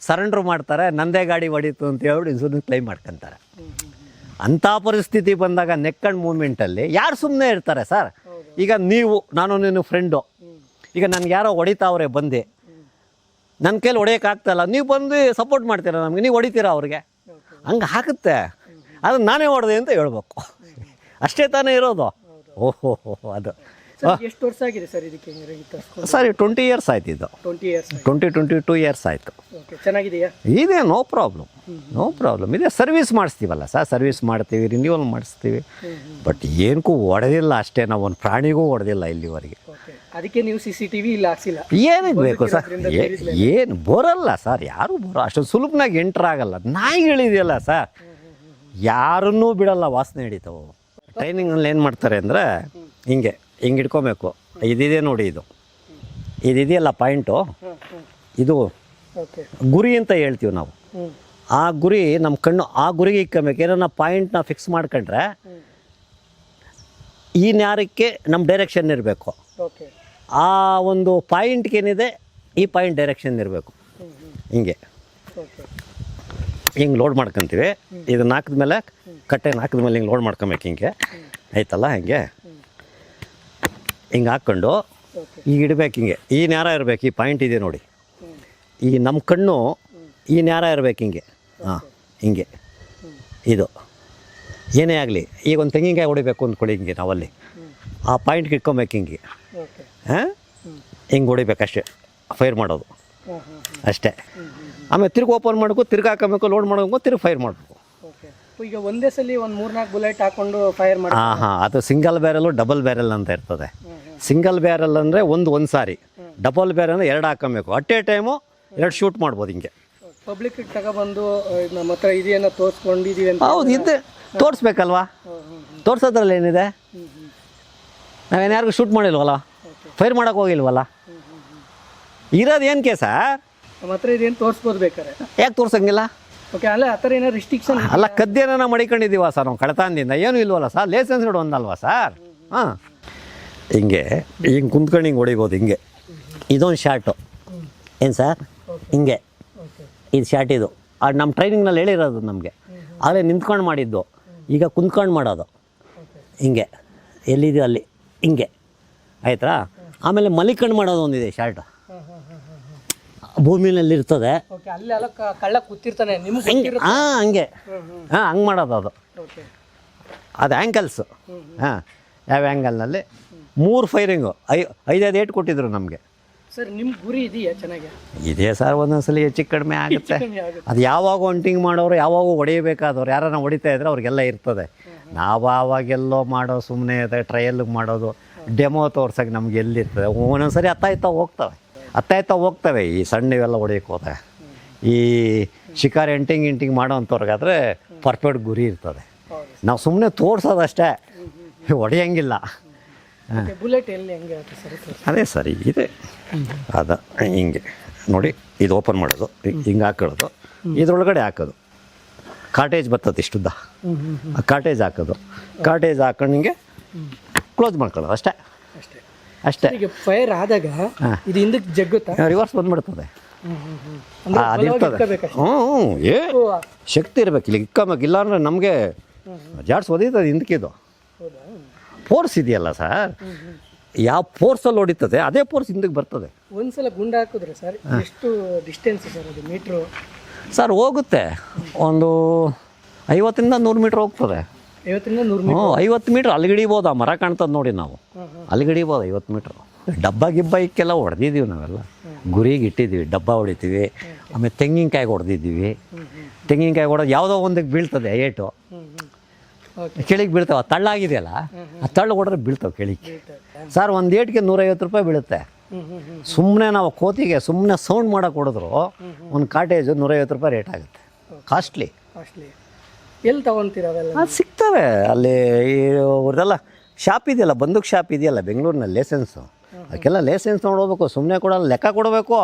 ಸರೆಂಡ್ರ್ ಮಾಡ್ತಾರೆ, ನಂದೇ ಗಾಡಿ ಹೊಡೀತು ಅಂತ ಹೇಳ್ಬಿಟ್ಟು ಇನ್ಸೂರೆನ್ಸ್ ಕ್ಲೈಮ್ ಮಾಡ್ಕೊತಾರೆ. ಅಂಥ ಪರಿಸ್ಥಿತಿ ಬಂದಾಗ ನೆಕ್ ಆ್ಯಂಡ್ ಮೂಮೆಂಟಲ್ಲಿ ಯಾರು ಸುಮ್ಮನೆ ಇರ್ತಾರೆ ಸರ್? ಈಗ ನೀವು, ನಾನು ನೀನು ಫ್ರೆಂಡು, ಈಗ ನನಗೆ ಯಾರೋ ಹೊಡಿತಾವ್ರೆ ಬಂದು, ನನ್ನ ಕೈಲಿ ಹೊಡೆಯೋಕ್ಕಾಗ್ತಾಯಿಲ್ಲ, ನೀವು ಬಂದು ಸಪೋರ್ಟ್ ಮಾಡ್ತೀರಾ ನಮಗೆ, ನೀವು ಹೊಡಿತೀರಾ ಅವ್ರಿಗೆ, ಹಂಗೆ ಹಾಕುತ್ತೆ. ಅದು ನಾನೇ ಹೊಡೆದೆ ಅಂತ ಹೇಳ್ಬೇಕು, ಅಷ್ಟೇ ತಾನೇ ಇರೋದು. ಓಹೋ ಅದು ಎಷ್ಟು ವರ್ಷ ಆಗಿದೆ ಸರ್ ಇದಕ್ಕೆ? ಸರ್ 20 ಇಯರ್ಸ್ ಆಯ್ತು ಇದು. 22 ಇಯರ್ಸ್ ಆಯಿತು. ಚೆನ್ನಾಗಿದೆಯಾ? ಇದೆ, ನೋ ಪ್ರಾಬ್ಲಮ್ ಇದೆ. ಸರ್ವಿಸ್ ಮಾಡಿಸ್ತೀವಲ್ಲ ಸರ್, ಸರ್ವಿಸ್ ಮಾಡ್ತೀವಿ, ರಿನ್ಯೂವಲ್ ಮಾಡಿಸ್ತೀವಿ. ಬಟ್ ಏನಕ್ಕೂ ಹೊಡೆದಿಲ್ಲ ಅಷ್ಟೇ, ನಾವು ಒಂದು ಪ್ರಾಣಿಗೂ ಹೊಡೆದಿಲ್ಲ ಇಲ್ಲಿವರೆಗೆ. ಅದಕ್ಕೆ ನೀವು CCTV ಇಲ್ಲ ಹಾಕ್ಸಿಲ್ಲ? ಏನಕ್ಕೆ ಬೇಕು ಸರ್? ಏನು ಬರೋಲ್ಲ ಸರ್, ಯಾರೂ ಅಷ್ಟು ಸುಲಭನಾಗಿ ಎಂಟ್ರಾಗಲ್ಲ. ನಾಯಿಗಳಿದೆಯಲ್ಲ ಸರ್, ಯಾರನ್ನೂ ಬಿಡಲ್ಲ, ವಾಸನೆ ಹಿಡಿತಾವೆ. ಟ್ರೈನಿಂಗಲ್ಲಿ ಏನು ಮಾಡ್ತಾರೆ ಅಂದರೆ ಹಿಂಗೆ ಹಿಡ್ಕೊಬೇಕು. ಇದಿದೆ ನೋಡಿ, ಇದಿದೆಯಲ್ಲ ಪಾಯಿಂಟು, ಇದು ಗುರಿ ಅಂತ ಹೇಳ್ತೀವಿ ನಾವು. ಆ ಗುರಿ ನಮ್ಮ ಕಣ್ಣು ಆ ಗುರಿಗೆ ಇಕ್ಕೊಬೇಕು. ಏನೋ ಪಾಯಿಂಟ್ನ ಫಿಕ್ಸ್ ಮಾಡ್ಕೊಂಡ್ರೆ ಈ ನ್ಯಾರಕ್ಕೆ ನಮ್ಮ ಡೈರೆಕ್ಷನ್ ಇರಬೇಕು. ಆ ಒಂದು ಪಾಯಿಂಟ್ಗೇನಿದೆ ಈ ಪಾಯಿಂಟ್ ಡೈರೆಕ್ಷನ್ ಇರಬೇಕು. ಹಿಂಗೆ ಲೋಡ್ ಮಾಡ್ಕೊತೀವಿ. ಇದನ್ನ ಹಾಕಿದ್ಮೇಲೆ ಕಟ್ಟೆನ ಹಾಕಿದ್ಮೇಲೆ ಹಿಂಗೆ ಲೋಡ್ ಮಾಡ್ಕೊಬೇಕು. ಹಿಂಗೆ ಆಯ್ತಲ್ಲ, ಹಿಂಗೆ ಹಾಕ್ಕೊಂಡು ಈಗ ಇಡಬೇಕು. ಹಿಂಗೆ ಈ ನ್ಯಾರ ಇರಬೇಕು. ಈ ಪಾಯಿಂಟ್ ಇದೆ ನೋಡಿ, ಈ ನಮ್ಮ ಕಣ್ಣು ಈ ನ್ಯಾರ ಇರಬೇಕು. ಹಿಂಗೆ ಇದು ಏನೇ ಆಗಲಿ, ಈಗ ಒಂದು ತೆಂಗಿನಕಾಯಿ ಹೊಡಿಬೇಕು ಅಂದ್ಕೊಳ್ಳಿ, ಹಿಂಗೆ ನಾವಲ್ಲಿ ಆ ಪಾಯಿಂಟ್ಗೆ ಇಟ್ಕೊಬೇಕು. ಹಿಂಗೆ ಹೊಡಿಬೇಕು ಅಷ್ಟೇ, ಫೈರ್ ಮಾಡೋದು ಅಷ್ಟೇ. ಆಮೇಲೆ ತಿರ್ಗಿ ಓಪನ್ ಮಾಡಬೇಕು, ತಿರ್ಗಿ ಹಾಕೋಬೇಕು, ಲೋಡ್ ಮಾಡಬೇಕು, ತಿರ್ಗಿ ಫೈರ್ ಮಾಡಬೇಕು. ಈಗ ಒಂದೇ ಸಲ ಒಂದು 3-4 ಬುಲೆಟ್ ಹಾಕೊಂಡು ಫೈರ್ ಮಾಡಿ. ಅದು ಸಿಂಗಲ್ ಬ್ಯಾರಲ್ಲು, ಡಬಲ್ ಬ್ಯಾರಲ್ ಅಂತ ಇರ್ತದೆ. ಸಿಂಗಲ್ ಬ್ಯಾರಲ್ ಅಂದರೆ ಒಂದು ಸಾರಿ, ಡಬಲ್ ಬ್ಯಾರಲ್ ಅಂದರೆ 2 ಹಾಕೋಬೇಕು. ಅಟ್ ಎ ಟೈಮು 2 ಶೂಟ್ ಮಾಡ್ಬೋದು. ಹಿಂಗೆ ಪಬ್ಲಿಕ್ ತಗೊಬಂದು ನಮ್ಮ ಹತ್ರ ಇದೆಯನ್ನ ತೋರಿಸ್ಕೊಂಡಿದ್ದೀವಿ ಅಂತ. ಹೌದು, ಇದೆ, ತೋರಿಸ್ಬೇಕಲ್ವಾ? ತೋರಿಸೋದ್ರಲ್ಲಿ ಏನಿದೆ? ನಾವೇನ್ಯಾರಿಗೂ ಶೂಟ್ ಮಾಡಿಲ್ವಲ್ಲ, ಫೈರ್ ಮಾಡೋಕೆ ಹೋಗಿಲ್ವಲ್ಲ. ಇರೋದು ಏನಕ್ಕೆ ಸರ್? ನಮ್ಮ ಹತ್ರ ಇದೇನು ತೋರಿಸ್ಬೋದು ಬೇಕಾರೆ. ಯಾಕೆ ತೋರ್ಸಂಗಿಲ್ಲ? ಓಕೆ, ಅಲ್ಲ ಆ ಥರ ಏನೋ ರಿಸ್ಟ್ರಿಕ್ಷನ್ ಅಲ್ಲ, ಕದ್ದೇನ ಮಡಿಕೊಂಡಿದ್ದೀವ ಸರ್ ನಾವು ಕಳತಾಂದಿಂದ? ಏನೂ ಇಲ್ವಲ್ಲ ಸರ್, ಲೈಸೆನ್ಸ್ ಕೂಡ ಒಂದಲ್ವಾ ಸರ್? ಹಿಂಗೆ ಕುಂತ್ಕೊಂಡು ಹಿಂಗೆ ಹೊಡಿಬೋದು. ಹಿಂಗೆ ಇದೊಂದು ಶಾರ್ಟು ಏನು ಸರ್? ಹಿಂಗೆ ಇದು ಶಾರ್ಟ್. ಇದು ನಮ್ಮ ಟ್ರೈನಿಂಗ್ನಲ್ಲಿ ಹೇಳಿರೋದು ನಮಗೆ. ಆಗಲೇ ನಿಂತ್ಕೊಂಡು ಮಾಡಿದ್ದು, ಈಗ ಕುಂತ್ಕೊಂಡು ಮಾಡೋದು. ಹಿಂಗೆ ಎಲ್ಲಿದೆಯೋ ಅಲ್ಲಿ ಹಿಂಗೆ ಆಯ್ತಾ? ಆಮೇಲೆ ಮಲಿಕಂಡು ಮಾಡೋದು ಒಂದಿದೆ ಶಾರ್ಟ್, ಭೂಮಿನಲ್ಲಿ ಇರ್ತದೆ. ಕಳ್ಳ ಕೂತಿರ್ತಾನೆ ಹಂಗೆ ಹಂಗೆ ಮಾಡೋದು. ಅದು ಆ್ಯಂಗಲ್ಸು. ಯಾವ ಆ್ಯಂಗಲ್ನಲ್ಲಿ 3 ಫೈರಿಂಗು 5 ಏಟ್ ಕೊಟ್ಟಿದ್ರು ನಮಗೆ. ಸರ್ ನಿಮ್ಮ ಗುರಿ ಇದೆಯಾ? ಚೆನ್ನಾಗಿ ಇದೆ ಸರ್. ಒಂದೊಂದ್ಸಲ ಹೆಚ್ಚು ಕಡಿಮೆ ಆಗುತ್ತೆ. ಅದು ಯಾವಾಗ ಒಂಟಿಂಗ್ ಮಾಡೋರು, ಯಾವಾಗ ಹೊಡೆಯಬೇಕಾದವ್ರು, ಯಾರನ್ನ ಹೊಡಿತಾ ಇದ್ರೆ ಅವ್ರಿಗೆಲ್ಲ ಇರ್ತದೆ. ನಾವು ಆವಾಗೆಲ್ಲೋ ಮಾಡೋ ಸುಮ್ಮನೆ ಟ್ರಯಲ್ಗೆ ಮಾಡೋದು, ಡೆಮೋ ತೋರ್ಸೋಕೆ ನಮ್ಗೆ ಎಲ್ಲಿರ್ತದೆ. ಒಂದೊಂದ್ಸರಿ ಹತ್ತಾಯ್ತಾ ಹೋಗ್ತವೆ ಈ ಸಣ್ಣ ಇವೆಲ್ಲ ಹೊಡೆಯೋಕೆ ಹೋದ. ಈ ಶಿಕಾರಿ ಎಂಟಿಂಗ್ ಮಾಡೋ ಅಂಥವ್ರಿಗಾದ್ರೆ ಪರ್ಫೆಕ್ಟ್ ಗುರಿ ಇರ್ತದೆ. ನಾವು ಸುಮ್ಮನೆ ತೋರ್ಸೋದಷ್ಟೇ, ಹೊಡೆಯಂಗಿಲ್ಲ. ಬುಲೆಟ್ ಎಲ್ಲಿ ಹೆಂಗೆ ಅದೇ ಸರಿ ಇದೆ. ಅದ ಹಿಂಗೆ ನೋಡಿ, ಇದು ಓಪನ್ ಮಾಡೋದು, ಹಿಂಗೆ ಹಾಕೊಳ್ಳೋದು, ಇದ್ರೊಳಗಡೆ ಹಾಕೋದು. ಕಾಟೇಜ್ ಬರ್ತದೆ ಇಷ್ಟುದ್ದ, ಆ ಕಾಟೇಜ್ ಹಾಕೋದು. ಕಾಟೇಜ್ ಹಾಕೊಂಡು ಹಿಂಗೆ ಕ್ಲೋಸ್ ಮಾಡ್ಕೊಳ್ಳೋದು ಅಷ್ಟೇ. ಈಗ ಫೈರ್ ಆದಾಗ ಇದು ಹಿಂದಕ್ಕೆ ಜಗ್ಗುತ್ತಾ? ರಿವರ್ಸ್ ಬಂದ್ಬಿಡ್ತದೆ. ಅದಿರ್ತದೆ. ಶಕ್ತಿ ಇರ್ಬೇಕು ಇಲ್ಲಿ ಇಕ್ಕೋಬೇಕು. ಇಲ್ಲಾಂದ್ರೆ ನಮಗೆ ಜಾಡ್ಸ್ ಹೊದೀತದೆ ಹಿಂದಕ್ಕಿದು. ಫೋರ್ಸ್ ಇದೆಯಲ್ಲ ಸರ್, ಯಾವ ಫೋರ್ಸಲ್ಲಿ ಹೊಡಿತದೆ ಅದೇ ಫೋರ್ಸ್ ಹಿಂದಕ್ಕೆ ಬರ್ತದೆ. ಒಂದ್ಸಲ ಗುಂಡು ಹಾಕಿದ್ರೆ ಸರ್ ಎಷ್ಟು ಡಿಸ್ಟೆನ್ಸ್ ಸರ್? ಅದು ಮೀಟ್ರು ಸರ್ ಹೋಗುತ್ತೆ, ಒಂದು 50 ರಿಂದ 100 ಮೀಟ್ರ್ ಹೋಗ್ತದೆ. 50 ರಿಂದ 100 ಮೀಟ್ರ್? 50 ಮೀಟ್ರ್ ಅಲ್ಲಿಗಿಡಿಬೋದು. ಆ ಮರ ಕಾಣ್ತದೆ ನೋಡಿ, ನಾವು ಅಲ್ಲಿಗಿಡಿಬೋದು 50 ಮೀಟ್ರ್. ಡಬ್ಬ ಇಕ್ಕೆಲ್ಲ ಹೊಡೆದಿದ್ದೀವಿ ನಾವೆಲ್ಲ. ಗುರಿಗೆ ಇಟ್ಟಿದ್ದೀವಿ, ಡಬ್ಬ ಹೊಡಿತೀವಿ. ಆಮೇಲೆ ತೆಂಗಿನಕಾಯಿ ಹೊಡೆದಿದ್ದೀವಿ. ತೆಂಗಿನಕಾಯಿ ಹೊಡೆದು ಯಾವುದೋ ಒಂದಕ್ಕೆ ಬೀಳ್ತದೆ ಏಟು, ಕೆಳಗೆ ಬೀಳ್ತಾವೆ. ತಳ್ಳಾಗಿದೆಯಲ್ಲ, ಆ ತಳ್ಳು ಹೊಡೆದ್ರೆ ಬೀಳ್ತಾವೆ ಕೆಳಗೆ. ಸರ್ ಒಂದು ಏಟ್ಗೆ 150 ರೂಪಾಯಿ ಬೀಳುತ್ತೆ. ಸುಮ್ಮನೆ ನಾವು ಕೋತಿಗೆ ಸುಮ್ಮನೆ ಸೌಂಡ್ ಮಾಡೋಕೆ ಹೊಡೆದ್ರು ಒಂದು ಕಾಟೇಜು 150 ರೂಪಾಯಿ ರೇಟ್ ಆಗುತ್ತೆ. ಕಾಸ್ಟ್ಲಿ. ಎಲ್ಲಿ ತಗೊತೀರ ಅವೆಲ್ಲ? ಅದು ಸಿಗ್ತವೆ ಅಲ್ಲಿ. ಅವ್ರದ್ದೆಲ್ಲ ಶಾಪ್ ಇದೆಯಲ್ಲ, ಬಂದೂಕ್ ಶಾಪ್ ಇದೆಯಲ್ಲ ಬೆಂಗಳೂರಿನಲ್ಲಿ, ಲೈಸೆನ್ಸು. ಅದಕ್ಕೆಲ್ಲ ಲೈಸೆನ್ಸ್ ನೋಡಬೇಕು, ಸುಮ್ಮನೆ ಕೊಡಲ್ಲ, ಲೆಕ್ಕ ಕೊಡಬೇಕು.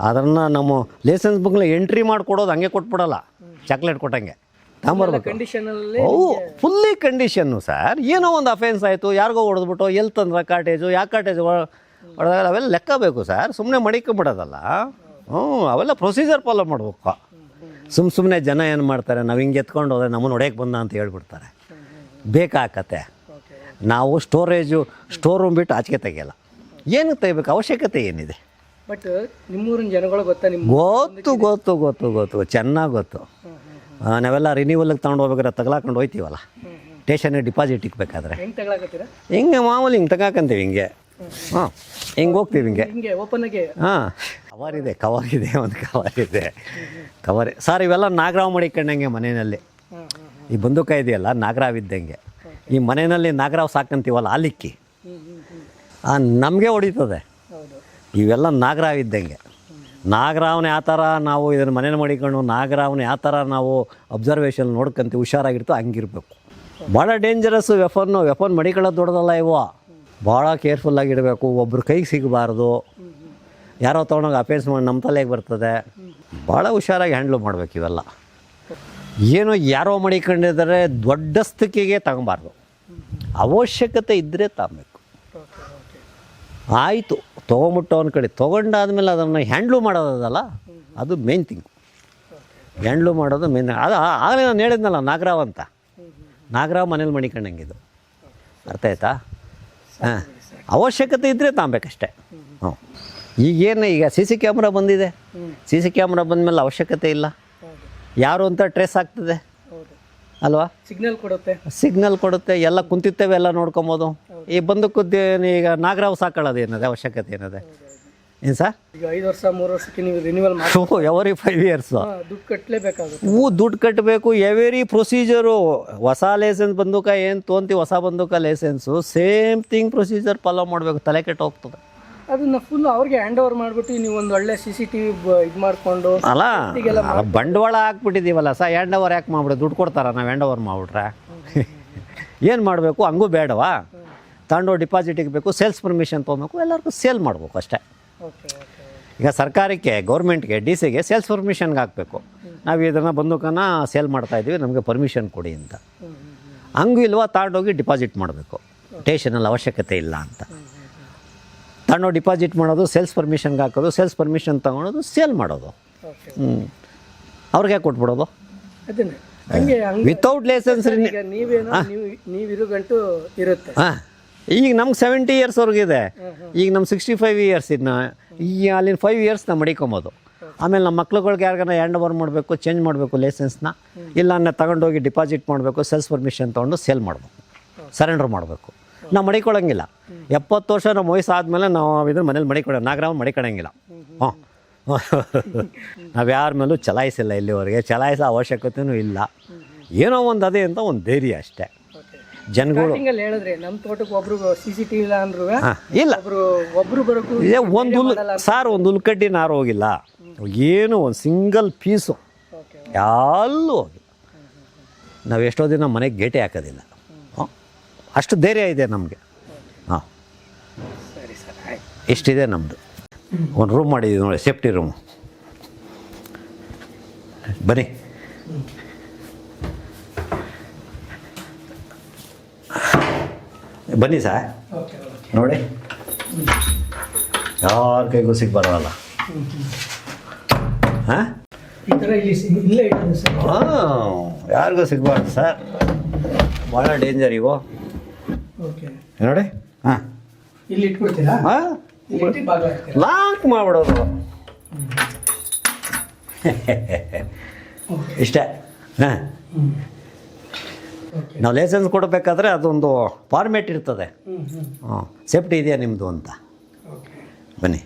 ಅದನ್ನು ನಮ್ಮ ಲೈಸೆನ್ಸ್ ಬುಕ್ನ ಎಂಟ್ರಿ ಮಾಡಿಕೊಡೋದು, ಹಂಗೆ ಕೊಟ್ಬಿಡಲ್ಲ, ಚಾಕ್ಲೇಟ್ ಕೊಟ್ಟಂಗೆ ತಗೊಂಬರ್ಬೇಕು. Fully condition sir. ಏನೋ ಒಂದು ಅಫೆನ್ಸ್ ಆಯಿತು, ಯಾರಿಗೋ ಹೊಡೆದ್ಬಿಟ್ಟು ಎಲ್ಲಿ ತಂದ್ರೆ ಕಾಟೇಜು, ಯಾವ ಕಾಟೇಜು ಹೊಡೆದಾಗ ಅವೆಲ್ಲ ಲೆಕ್ಕ ಬೇಕು ಸರ್, ಸುಮ್ಮನೆ ಮಡಿಕೊಂಬಿಡೋದಲ್ಲ. ಅವೆಲ್ಲ ಪ್ರೊಸೀಜರ್ ಫಾಲೋ ಮಾಡ್ಬೇಕು. ಸುಮ್ಮನೆ ಜನ ಏನು ಮಾಡ್ತಾರೆ, ನಾವು ಹಿಂಗೆ ಎತ್ಕೊಂಡು ಹೋದ್ರೆ ನಮ್ಮನ್ನು ಹೊಡೆಯಕ್ಕೆ ಬಂದ ಅಂತ ಹೇಳ್ಬಿಡ್ತಾರೆ. ಬೇಕಾಕತ್ತೆ. ನಾವು ಸ್ಟೋರ್ ರೂಮ್ ಬಿಟ್ಟು ಆಚೆಗೆ ತೆಗಿಯಲ್ಲ. ಏನಕ್ಕೆ ತೆಗಿಬೇಕು, ಅವಶ್ಯಕತೆ ಏನಿದೆ? ಬಟ್ ನಿಮ್ಮೂರಿನ ಜನಗಳು ಗೊತ್ತಾ? ಗೊತ್ತು ಚೆನ್ನಾಗಿ ಗೊತ್ತು. ನಾವೆಲ್ಲ ರಿನ್ಯೂವಲ್ಗೆ ತೊಗೊಂಡು ಹೋಗ್ಬೇಕಾದ್ರೆ ತಗಲಾಕೊಂಡು ಹೋಯ್ತೀವಲ್ಲ, ಸ್ಟೇಷನ್ಗೆ ಡಿಪಾಸಿಟ್ ಇಕ್ಬೇಕಾದ್ರೆ ಹೆಂಗೆ ತಗೊಳಕತ್ತೀರಾ? ಹಿಂಗೆ ಮಾಮೂಲಿ ಹಿಂಗೆ ತಗಾಕಂತೀವಿ, ಹಿಂಗೆ ಹಿಂಗೆ ಹೋಗ್ತೀವಿ, ಹಿಂಗೆ ಓಪನ್ ಆಗಿ. ಕವರ್ ಇದೆ ಒಂದು ಕವರ್ ಸರ್. ಇವೆಲ್ಲ ನಾಗರಾವ್ ಮಡಿಕೊಂಡಂಗೆ ಮನೆಯಲ್ಲಿ. ಈ ಬಂದೂಕ ಇದೆಯಲ್ಲ, ನಾಗರಾವ್ ಇದ್ದಂಗೆ. ಈ ಮನೆಯಲ್ಲಿ ನಾಗರಾವ್ ಸಾಕಂತೀವಲ್ಲ, ಆಲಿಕ್ಕಿ ನಮಗೆ ಹೊಡಿತದೆ. ಇವೆಲ್ಲ ನಾಗರಾವ್ ಇದ್ದಂಗೆ. ನಾಗರಾವ್ನ ಯಾವ ಥರ ನಾವು ಇದನ್ನು ಮನೇಲಿ ಮಡಿಕೊಂಡು ನಾಗರಾವ್ನ ಯಾವ ಥರ ನಾವು ಅಬ್ಸರ್ವೇಷನ್ ನೋಡ್ಕೊಂತೀವಿ, ಹುಷಾರಾಗಿರ್ತೋ ಹಂಗಿರ್ಬೇಕು. ಭಾಳ ಡೇಂಜರಸ್ಸು ವೆಫನ್ ಮಡಿಕೊಳ್ಳೋದು ದೊಡ್ಡದಲ್ಲ ಇವು. ಭಾಳ ಕೇರ್ಫುಲ್ಲಾಗಿಡಬೇಕು. ಒಬ್ರು ಕೈಗೆ ಸಿಗಬಾರ್ದು. ಯಾರೋ ತೊಗೊಂಡೋಗಿ ಅಫೆನ್ಸ್ ಮಾಡಿ ನಮ್ಮ ತಲೆಗೆ ಬರ್ತದೆ. ಭಾಳ ಹುಷಾರಾಗಿ ಹ್ಯಾಂಡ್ಲ್ ಮಾಡ್ಬೇಕು ಇವೆಲ್ಲ. ಏನೋ ಯಾರೋ ಮಡಿಕೊಂಡಿದ್ದಾರೆ ದೊಡ್ಡಸ್ತಿಕೆಗೆ ತಗೊಬಾರ್ದು. ಅವಶ್ಯಕತೆ ಇದ್ದರೆ ತಗೊಬೇಕು. ಆಯಿತು, ತೊಗೊಂಬಿಟ್ಟು ಅವನ ಕಡೆ ತೊಗೊಂಡಾದ್ಮೇಲೆ ಅದನ್ನು ಹ್ಯಾಂಡ್ಲು ಮಾಡೋದಲ್ಲ, ಅದು ಮೇನ್ ಥಿಂಗ್. ಹ್ಯಾಂಡ್ಲು ಮಾಡೋದು ಮೇನ್. ಅದು ಆಗಲೇ ನಾನು ಹೇಳಿದ್ನಲ್ಲ ನಾಗರಾವ್ ಅಂತ. ನಾಗರಾವ್ ಮನೇಲಿ ಮಡಿಕೊಂಡಂಗಿದು. ಅರ್ಥ ಆಯ್ತಾ? ಅವಶ್ಯಕತೆ ಇದ್ದರೆ ತಗೊಬೇಕಷ್ಟೆ. ಈಗೇನು ಈಗ ಸಿ ಕ್ಯಾಮ್ರಾ ಬಂದಿದೆ. ಸಿ ಕ್ಯಾಮ್ರಾ ಬಂದಮೇಲೆ ಅವಶ್ಯಕತೆ ಇಲ್ಲ. ಯಾರು ಅಂತ ಟ್ರೇಸ್ ಆಗ್ತದೆ ಅಲ್ವಾ? ಸಿಗ್ನಲ್ ಕೊಡುತ್ತೆ. ಎಲ್ಲ ಕುಂತಿರ್ತೇವೆ, ಎಲ್ಲ ನೋಡ್ಕೊಬೋದು. ಈ ಬಂದಕ್ಕೇನು ಈಗ ನಾಗರಾವ್ ಸಾಕೊಳ್ಳೋದು ಏನದೆ, ಅವಶ್ಯಕತೆ ಏನದೆ? ಏನು ಸರ್? ಈಗ 5 ವರ್ಷ 3 ವರ್ಷಕ್ಕೆ ನೀವು ರಿನ್ಯೂವಲ್ ಎವರಿ 5 ಇಯರ್ಸ್ ದುಡ್ಡು ಕಟ್ಟಲೇಬೇಕಾಗುತ್ತೆ. ದುಡ್ಡು ಕಟ್ಟಬೇಕು. Every procedure. ಹೊಸ ಲೈಸೆನ್ಸ್ ಬಂದೂಕ ಏನು ತೊಗೊಂತೀವಿ, ಹೊಸ ಬಂದೂಕ license same thing procedure follow ಮಾಡಬೇಕು. ತಲೆ ಕೆಟ್ಟು ಹೋಗ್ತದೆ. ಅದನ್ನ ಫುಲ್ ಅವ್ರಿಗೆ ಹ್ಯಾಂಡ್ ಓವರ್ ಮಾಡಿಬಿಟ್ಟು ನೀವು ಒಂದು ಒಳ್ಳೆ CCTV ಇದು ಮಾಡಿಕೊಂಡು ಅಲ್ಲ, ಬಂಡವಾಳ ಹಾಕ್ಬಿಟ್ಟಿದ್ದೀವಲ್ಲ ಸರ್. ಹ್ಯಾಂಡ್ ಓವರ್ ಯಾಕೆ ಮಾಡ್ಬಿಡಿ? ದುಡ್ಡು ಕೊಡ್ತಾರ ನಾವು ಹ್ಯಾಂಡ್ ಓವರ್ ಮಾಡಿಬಿಟ್ರೆ? ಏನು ಮಾಡಬೇಕು? ಹಂಗೂ ಬೇಡವಾ? ತಗೊಂಡು ಡಿಪಾಸಿಟಿಗೆ ಬೇಕು, ಸೇಲ್ಸ್ ಪರ್ಮಿಷನ್ ತೊಗೊಬೇಕು, ಎಲ್ಲರಿಗೂ ಸೇಲ್ ಮಾಡಬೇಕು ಅಷ್ಟೇ. ಈಗ ಸರ್ಕಾರಕ್ಕೆ, ಗೌರ್ಮೆಂಟ್ಗೆ, DC-ಗೆ ಸೇಲ್ಸ್ ಪರ್ಮಿಷನ್ಗೆ ಹಾಕಬೇಕು. ನಾವು ಇದನ್ನು ಬಂದೂಕನ್ನ ಸೇಲ್ ಮಾಡ್ತಾಯಿದ್ದೀವಿ, ನಮಗೆ ಪರ್ಮಿಷನ್ ಕೊಡಿ ಅಂತ. ಹಂಗೂ ಇಲ್ವಾ, ತಗೊಂಡೋಗಿ ಡಿಪಾಸಿಟ್ ಮಾಡಬೇಕು. ಸ್ಟೇಷನಲ್ಲಿ ಅವಶ್ಯಕತೆ ಇಲ್ಲ ಅಂತ ತಗೊಂಡು ಡಿಪಾಸಿಟ್ ಮಾಡೋದು, ಸೇಲ್ಸ್ ಪರ್ಮಿಷನ್ಗೆ ಹಾಕೋದು, ಸೇಲ್ಸ್ ಪರ್ಮಿಷನ್ ತೊಗೊಳೋದು, ಸೇಲ್ ಮಾಡೋದು. ಅವ್ರಿಗೆ ಕೊಟ್ಬಿಡೋದು ವಿತೌಟ್ ಲೈಸೆನ್ಸ್. ನೀವಿರೋ ಗಂಟು ಇರುತ್ತೆ. ಈಗ ನಮ್ಗೆ 70 ಇಯರ್ಸ್ ಅವ್ರಿಗಿದೆ. ಈಗ ನಮ್ಮ 65 ಇಯರ್ಸ್. ಇನ್ನು ಈಗ ಅಲ್ಲಿನ 5 ಇಯರ್ಸ್ ನಾವು ಮಡಿಕೊಬೋದು. ಆಮೇಲೆ ನಮ್ಮ ಮಕ್ಳುಗಳ್ಗೆ ಯಾರಿಗಾನ ಹ್ಯಾಂಡ್ ಓವರ್ ಮಾಡಬೇಕು, ಚೇಂಜ್ ಮಾಡಬೇಕು ಲೈಸೆನ್ಸ್ನ, ಇಲ್ಲ ತಗೊಂಡೋಗಿ ಡಿಪಾಸಿಟ್ ಮಾಡಬೇಕು, ಸೇಲ್ಸ್ ಪರ್ಮಿಷನ್ ತೊಗೊಂಡು ಸೇಲ್ ಮಾಡಬೇಕು, ಸರೆಂಡರ್ ಮಾಡಬೇಕು. ನಾವು ಮಡಿಕೊಳ್ಳೋಂಗಿಲ್ಲ. 70 ವರ್ಷ ನಮ್ಮ ವಯಸ್ಸಾದ್ಮೇಲೆ ನಾವು ಇದನ್ನು ಮನೇಲಿ ನಾಗರಾವ್ ಮಡಿಕೊಳ್ಳೋಂಗಿಲ್ಲ. ನಾವು ಯಾರ ಮೇಲೂ ಚಲಾಯಿಸಿಲ್ಲ ಇಲ್ಲಿವರೆಗೆ. ಚಲಾಯಿಸೋ ಅವಶ್ಯಕತೆಯೂ ಇಲ್ಲ. ಏನೋ ಒಂದು ಅದೇ ಅಂತ ಒಂದು ಧೈರ್ಯ ಅಷ್ಟೇ. ಜನಗಳು ಹೇಳಿದ್ರೆ ನಮ್ಮ ತೋಟಕ್ಕೆ ಒಬ್ರು CCTV ಇಲ್ಲ ಅಂದ್ರು ಇಲ್ಲ, ಒಬ್ರು ಬರೋಕು ಒಂದು ಸಾರ್ ಒಂದು ಹುಲ್ಕಡ್ಡಿ ನಾರು ಹೋಗಿಲ್ಲ. ಏನು ಒಂದು ಸಿಂಗಲ್ ಪೀಸು ಎಲ್ಲೂ ಹೋಗಿಲ್ಲ. ನಾವು ಎಷ್ಟೋ ದಿನ ಮನೆಗೆ ಗೇಟೆ ಹಾಕೋದಿಲ್ಲ. ಅಷ್ಟು ಧೈರ್ಯ ಇದೆ ನಮಗೆ. ಇಷ್ಟಿದೆ ನಮ್ಮದು. ಒಂದು ರೂಮ್ ಮಾಡಿದ್ದೀವಿ ನೋಡಿ, ಸೇಫ್ಟಿ ರೂಮ್. ಬನ್ನಿ. ಬನ್ನಿ ಸರ್, ನೋಡಿ. ಯಾರ ಕೈಗೂ ಸಿಗ್ಬಾರಲ್ಲ. ಹಾಂ, ಯಾರಿಗೂ ಸಿಗ್ಬಾರ್ದು ಸರ್. ಭಾಳ ಡೇಂಜರ್ ಇವು. ನೋಡಿ. ಹಾಂ, ಇಲ್ಲಿ ಇಟ್ಬಿಡ್ತೀರಾ? ಹಾಂ, ಲಾಕ್ ಮಾಡಿಬಿಡೋದು ಇಷ್ಟೇ. ಹಾಂ, ನಾವು ಲೈಸೆನ್ಸ್ ಕೊಡಬೇಕಾದ್ರೆ ಅದೊಂದು ಫಾರ್ಮೇಟ್ ಇರ್ತದೆ. ಸೇಫ್ಟಿ ಇದೆಯಾ ನಿಮ್ಮದು ಅಂತ. ಬನ್ನಿ.